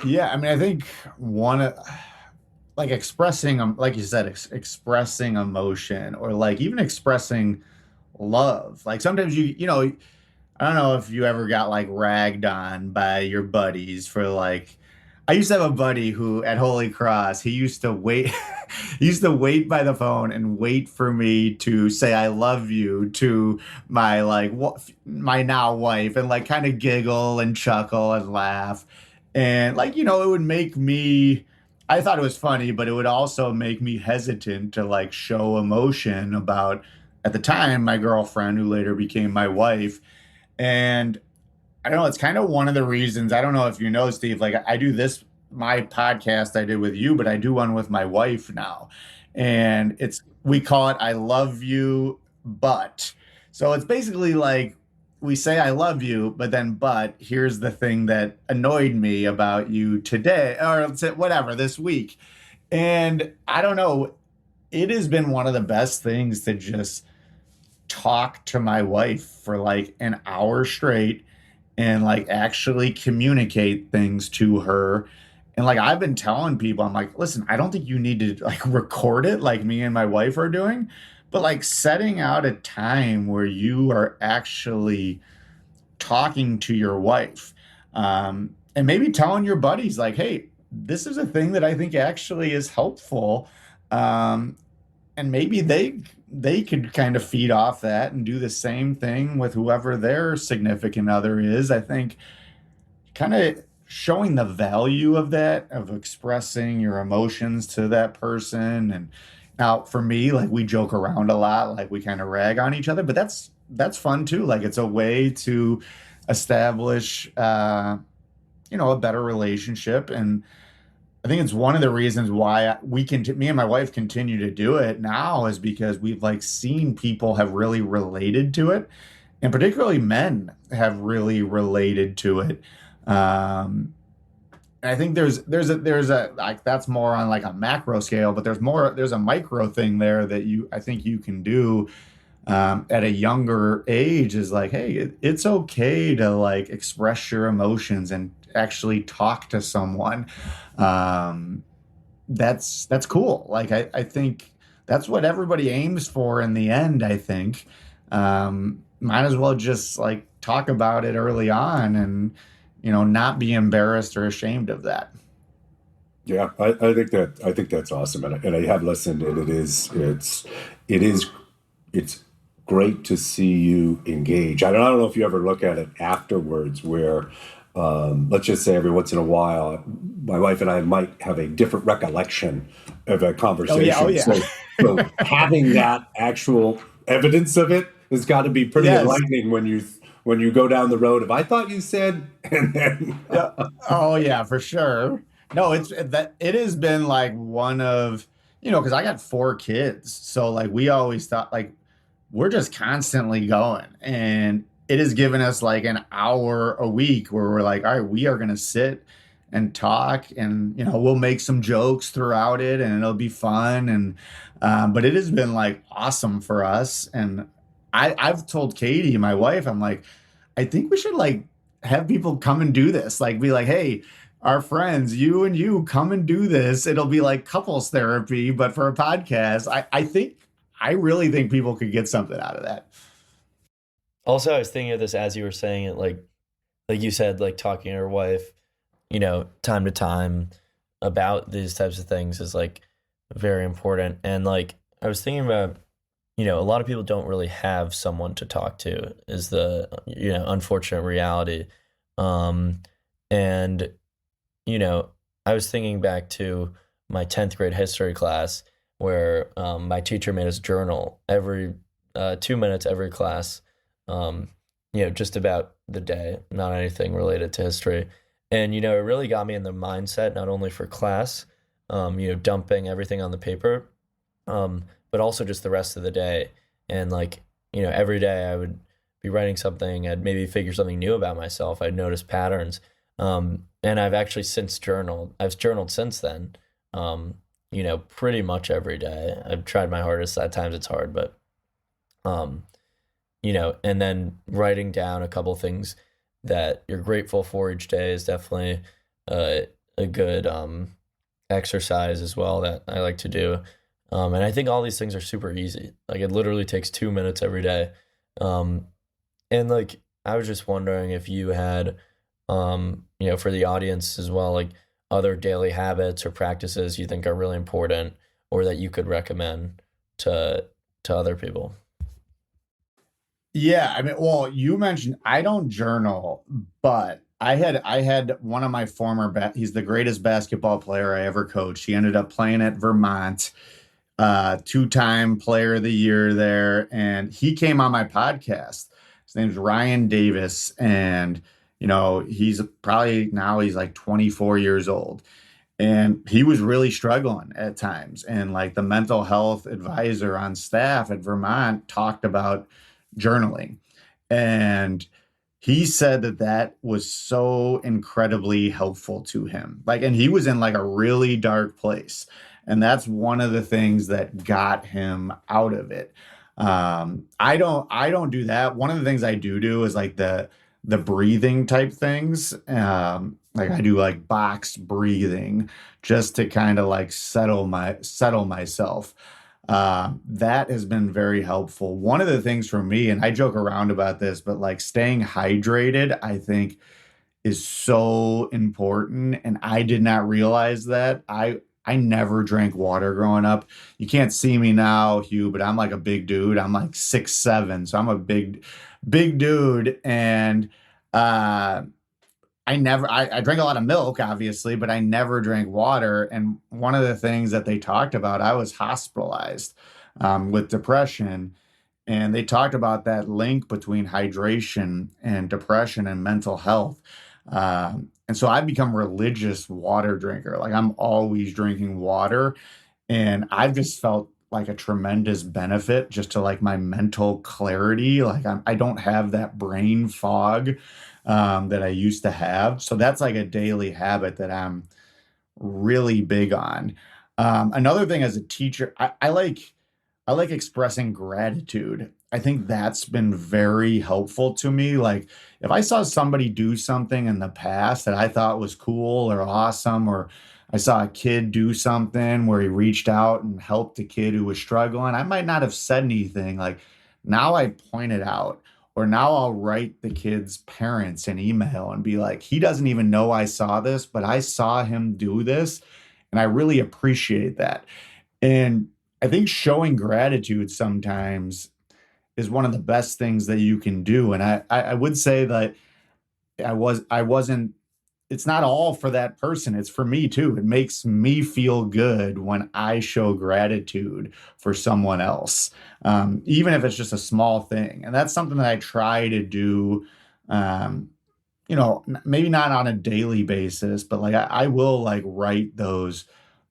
Yeah, I mean, I think like expressing, like you said, expressing emotion or like even expressing love. Like sometimes I don't know if you ever got like ragged on by your buddies for like, I used to have a buddy who at Holy Cross, he used to wait, he used to wait by the phone and wait for me to say I love you to my my now wife, and like kind of giggle and chuckle and laugh. And like, it would make me, I thought it was funny, but it would also make me hesitant to like show emotion about, at the time, my girlfriend, who later became my wife. And I don't know. It's kind of one of the reasons. I don't know if you know, Steve, like I do this, my podcast I did with you, but I do one with my wife now. And we call it I Love You, but. So it's basically like we say I love you, but here's the thing that annoyed me about you today, or whatever, this week. And I don't know. It has been one of the best things to just talk to my wife for like an hour straight and like actually communicate things to her. And like I've been telling people, I'm like, listen, I don't think you need to like record it like me and my wife are doing, but like setting out a time where you are actually talking to your wife, and maybe telling your buddies like, hey, this is a thing that I think actually is helpful. And maybe they could kind of feed off that and do the same thing with whoever their significant other is. I think kind of showing the value of that, of expressing your emotions to that person. And now for me, like we joke around a lot, like we kind of rag on each other, but that's fun too. Like it's a way to establish, a better relationship. And I think it's one of the reasons why me and my wife continue to do it now is because we've like seen people have really related to it, and particularly men have really related to it. And I think there's a like that's more on like a macro scale, but there's a micro thing there that I think you can do at a younger age is like, hey, it's okay to like express your emotions and actually talk to someone. That's cool. Like I think that's what everybody aims for in the end, I think. Might as well just like talk about it early on and, not be embarrassed or ashamed of that. Yeah, I think that's awesome, and I have listened, and it's great to see you engage. I don't know if you ever look at it afterwards, where let's just say every once in a while, my wife and I might have a different recollection of a conversation. Oh yeah. So having that actual evidence of it has got to be pretty enlightening when you go down the road of I thought you said, and then Yeah. Oh yeah, for sure. No, it has been like one of, because I got 4 kids, so like we always thought like we're just constantly going, and it has given us like an hour a week where we're like, all right, we are going to sit and talk, and we'll make some jokes throughout it, and it'll be fun. And but it has been like awesome for us. And I've told Katie, my wife, I'm like, I think we should like have people come and do this, like be like, hey, our friends, you and you, come and do this. It'll be like couples therapy, but for a podcast. I really think people could get something out of that. Also, I was thinking of this as you were saying it, like you said, like talking to your wife, time to time about these types of things is like very important. And like I was thinking about, a lot of people don't really have someone to talk to is the, unfortunate reality. And, I was thinking back to my 10th grade history class where my teacher made us journal every 2 minutes, every class, just about the day, not anything related to history. And, it really got me in the mindset, not only for class, dumping everything on the paper, but also just the rest of the day. And like, every day I would be writing something, I'd maybe figure something new about myself. I'd notice patterns. And I've actually I've journaled since then, pretty much every day. I've tried my hardest. At times it's hard, but, and then writing down a couple things that you're grateful for each day is definitely a good exercise as well that I like to do. And I think all these things are super easy. Like it literally takes 2 minutes every day. And like, I was just wondering if you had, for the audience as well, like other daily habits or practices you think are really important or that you could recommend to other people. Yeah, I mean, well, you mentioned I don't journal, but I had one of my he's the greatest basketball player I ever coached. He ended up playing at Vermont, 2-time player of the year there, and he came on my podcast. His name's Ryan Davis, and He's probably now he's like 24 years old. And he was really struggling at times. And like the mental health advisor on staff at Vermont talked about journaling. And he said that that was so incredibly helpful to him. Like, and he was in like a really dark place. And that's one of the things that got him out of it. I don't do that. One of the things I do is like the breathing type things. Like I do like box breathing just to kind of like settle myself. That has been very helpful. One of the things for me, and I joke around about this, but like staying hydrated, I think is so important. And I did not realize that. I never drank water growing up. You can't see me now, Hugh, but I'm like a big dude. I'm like 6'7", so I'm a big dude. And I drank a lot of milk, obviously, but I never drank water. And one of the things that they talked about, I was hospitalized with depression. And they talked about that link between hydration and depression and mental health. And so I've become a religious water drinker. Like I'm always drinking water. And I've just felt like a tremendous benefit just to like my mental clarity. Like I don't have that brain fog that I used to have. So that's like a daily habit that I'm really big on. Another thing as a teacher, I like expressing gratitude. I think that's been very helpful to me. Like if I saw somebody do something in the past that I thought was cool or awesome, or I saw a kid do something where he reached out and helped a kid who was struggling, I might not have said anything. Like now I point it out, or now I'll write the kid's parents an email and be like, he doesn't even know I saw this, but I saw him do this. And I really appreciate that. And I think showing gratitude sometimes is one of the best things that you can do. And I would say that I wasn't, it's not all for that person. It's for me too. It makes me feel good when I show gratitude for someone else, even if it's just a small thing. And that's something that I try to do, maybe not on a daily basis, but like I will like write those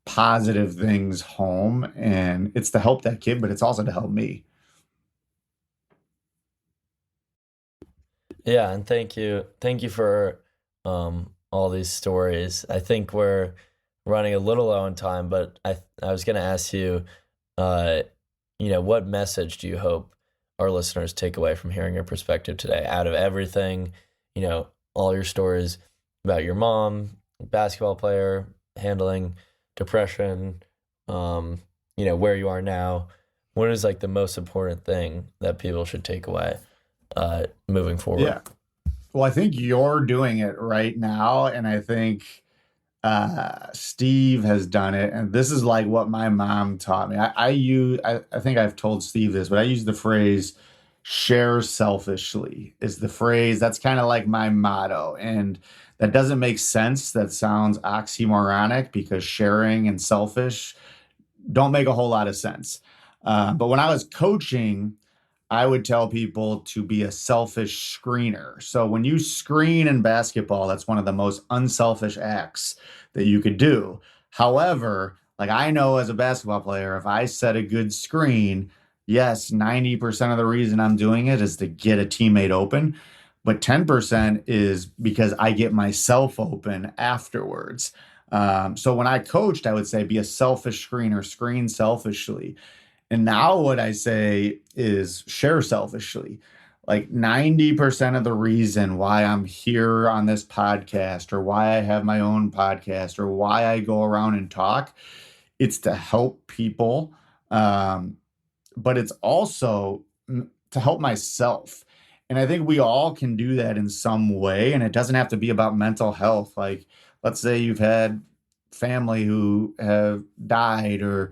positive things home, and it's to help that kid, but it's also to help me. Yeah, and thank you for all these stories. I think we're running a little low on time, but I was going to ask you, what message do you hope our listeners take away from hearing your perspective today? Out of everything, all your stories about your mom, basketball player, handling depression, where you are now. What is like the most important thing that people should take away moving forward? Yeah. Well, I think you're doing it right now. And I think Steve has done it. And this is like what my mom taught me. I think I've told Steve this, but I use the phrase share selfishly is the phrase. That's kind of like my motto. And that doesn't make sense. That sounds oxymoronic because sharing and selfish don't make a whole lot of sense. But when I was coaching, I would tell people to be a selfish screener. So when you screen in basketball, that's one of the most unselfish acts that you could do. However, like I know as a basketball player, if I set a good screen, yes, 90% of the reason I'm doing it is to get a teammate open, but 10% is because I get myself open afterwards. So when I coached, I would say be a selfish screener, screen selfishly. And now what I say is share selfishly. Like 90% of the reason why I'm here on this podcast or why I have my own podcast or why I go around and talk, it's to help people. But it's also to help myself. And I think we all can do that in some way. And it doesn't have to be about mental health. Like, let's say you've had family who have died or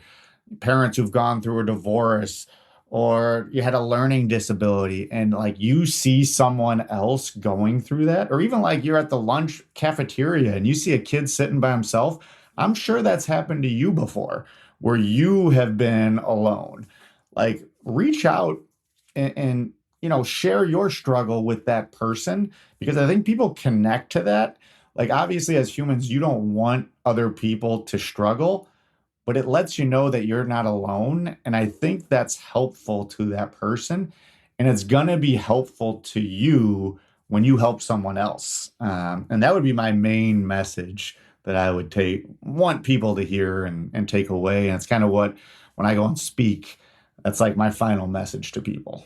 parents who've gone through a divorce, or you had a learning disability and like you see someone else going through that, or even like you're at the lunch cafeteria and you see a kid sitting by himself. I'm sure that's happened to you before where you have been alone. Like reach out and share your struggle with that person, because I think people connect to that. Like, obviously, as humans, you don't want other people to struggle, but it lets you know that you're not alone. And I think that's helpful to that person. And it's going to be helpful to you when you help someone else. And that would be my main message that I would want people to hear and take away. And it's kind of what, when I go and speak, that's like my final message to people.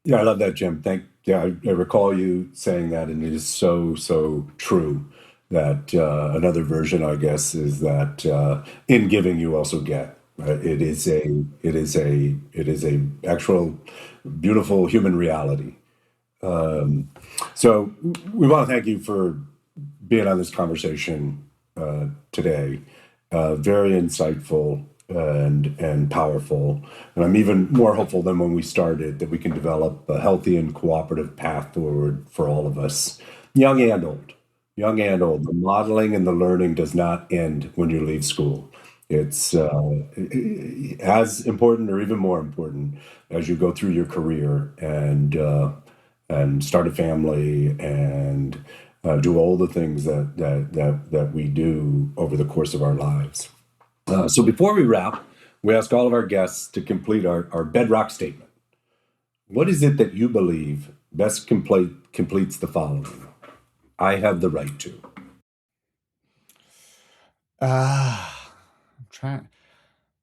Yeah, I love that, Jim. I recall you saying that, and it is so, so true. That another version, I guess, is that in giving you also get. Right? It is a actual beautiful human reality. So we want to thank you for being on this conversation today. Very insightful and powerful. And I'm even more hopeful than when we started that we can develop a healthy and cooperative path forward for all of us, young and old. Young and old. The modeling and the learning does not end when you leave school. It's as important or even more important as you go through your career and start a family and do all the things that we do over the course of our lives. So before we wrap, we ask all of our guests to complete our bedrock statement. What is it that you believe best completes the following? I have the right to. I'm trying.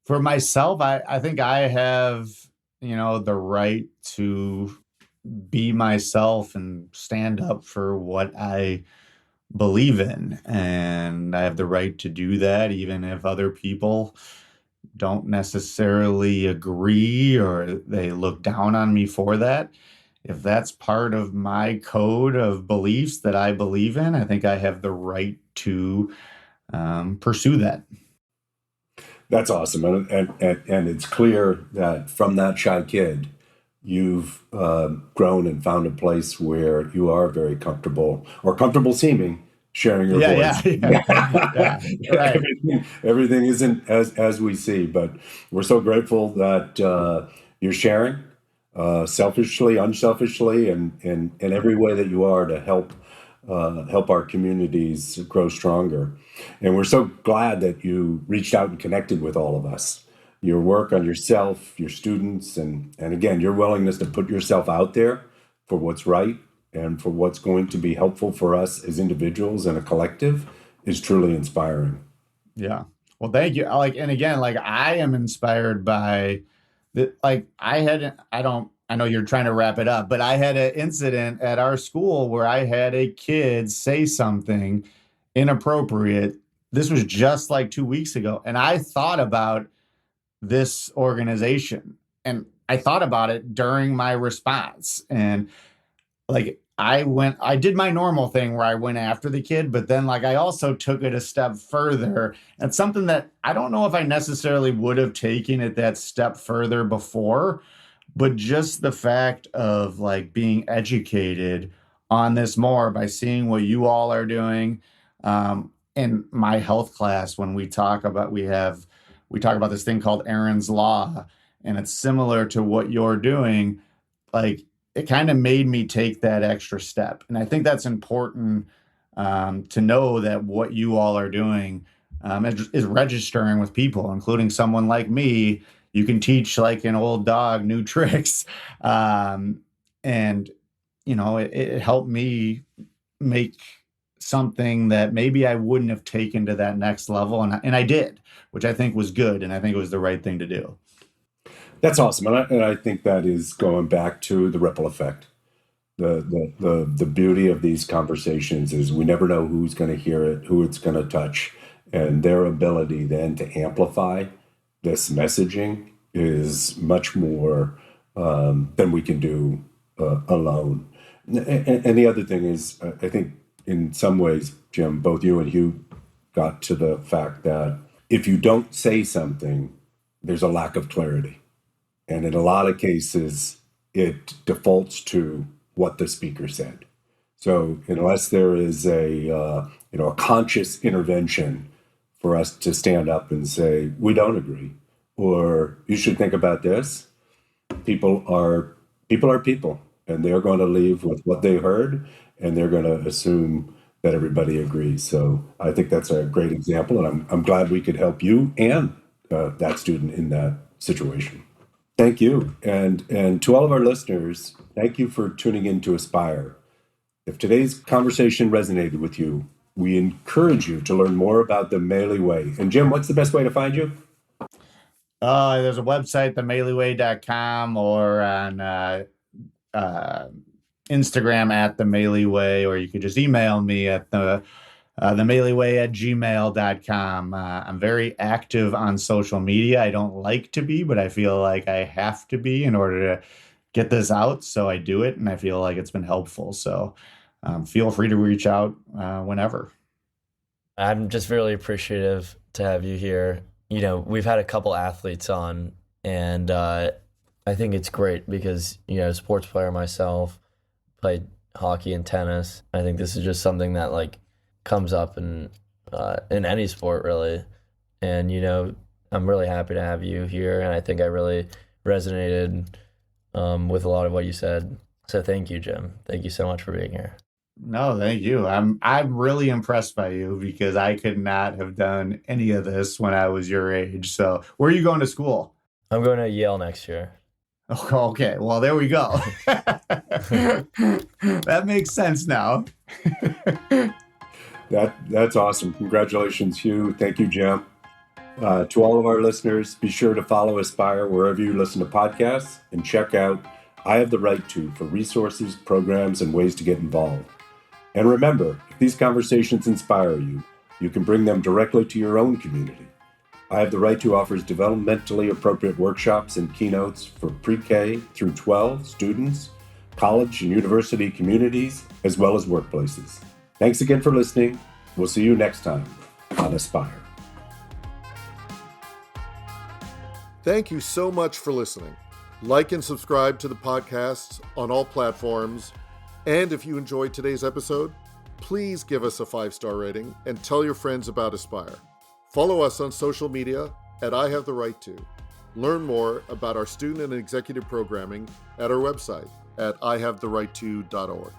For myself, I think I have, the right to be myself and stand up for what I believe in. And I have the right to do that, even if other people don't necessarily agree or they look down on me for that. If that's part of my code of beliefs that I believe in, I think I have the right to pursue that. That's awesome. And it's clear that from that shy kid, you've grown and found a place where you are very comfortable or comfortable seeming sharing your voice. Yeah. Right. Everything isn't as we see, but we're so grateful that you're sharing selfishly, unselfishly, and in every way that you are to help our communities grow stronger. And we're so glad that you reached out and connected with all of us. Your work on yourself, your students, and again, your willingness to put yourself out there for what's right and for what's going to be helpful for us as individuals and a collective is truly inspiring. Yeah. Well, thank you. And again, I am inspired by I know you're trying to wrap it up, but I had an incident at our school where I had a kid say something inappropriate. This was just 2 weeks ago. And I thought about this organization and I thought about it during my response. And I did my normal thing where I went after the kid, but then I also took it a step further. And something that I don't know if I necessarily would have taken it that step further before, but just the fact of being educated on this more by seeing what you all are doing. In my health class, when we talk about this thing called Aaron's Law, and it's similar to what you're doing. It kind of made me take that extra step. And I think that's important to know that what you all are doing is registering with people, including someone like me. You can teach an old dog new tricks. It helped me make something that maybe I wouldn't have taken to that next level. And I did, which I think was good. And I think it was the right thing to do. That's awesome. And I think that is going back to the ripple effect. The beauty of these conversations is we never know who's going to hear it, who it's going to touch, and their ability then to amplify this messaging is much more than we can do alone. And the other thing is, I think in some ways, Jim, both you and Hugh got to the fact that if you don't say something, there's a lack of clarity. And in a lot of cases, it defaults to what the speaker said. So unless there is a conscious intervention for us to stand up and say, we don't agree, or you should think about this, people are people, and they're going to leave with what they heard, and they're going to assume that everybody agrees. So I think that's a great example, and I'm glad we could help you and that student in that situation. Thank you, and to all of our listeners, thank you for tuning in to Aspire. If today's conversation resonated with you, we encourage you to learn more about the Maley Way. And Jim, what's the best way to find you? There's a website, themaleyway.com, or on Instagram at the Maley Way, or you could just email me at themaleyway@gmail.com. I'm very active on social media. I don't like to be, but I feel like I have to be in order to get this out. So I do it, and I feel like it's been helpful. So feel free to reach out whenever. I'm just really appreciative to have you here. You know, we've had a couple athletes on, and I think it's great because, you know, sports player myself, played hockey and tennis. I think this is just something that like comes up in any sport really. And, you know, I'm really happy to have you here, and I think I really resonated with a lot of what you said. So thank you, Jim. Thank you so much for being here. No, thank you. I'm really impressed by you because I could not have done any of this when I was your age. So where are you going to school? I'm going to Yale next year. Oh, okay. Well, there we go. That makes sense now. That's awesome. Congratulations, Hugh. Thank you, Jim. To all of our listeners, be sure to follow Aspire wherever you listen to podcasts, and check out I Have the Right To for resources, programs, and ways to get involved. And remember, if these conversations inspire you, you can bring them directly to your own community. I Have the Right To offers developmentally appropriate workshops and keynotes for pre-K through 12 students, college and university communities, as well as workplaces. Thanks again for listening. We'll see you next time on Aspire. Thank you so much for listening. Like and subscribe to the podcasts on all platforms. And if you enjoyed today's episode, please give us a 5-star rating and tell your friends about Aspire. Follow us on social media at I Have the Right To. Learn more about our student and executive programming at our website at ihavetherightto.org.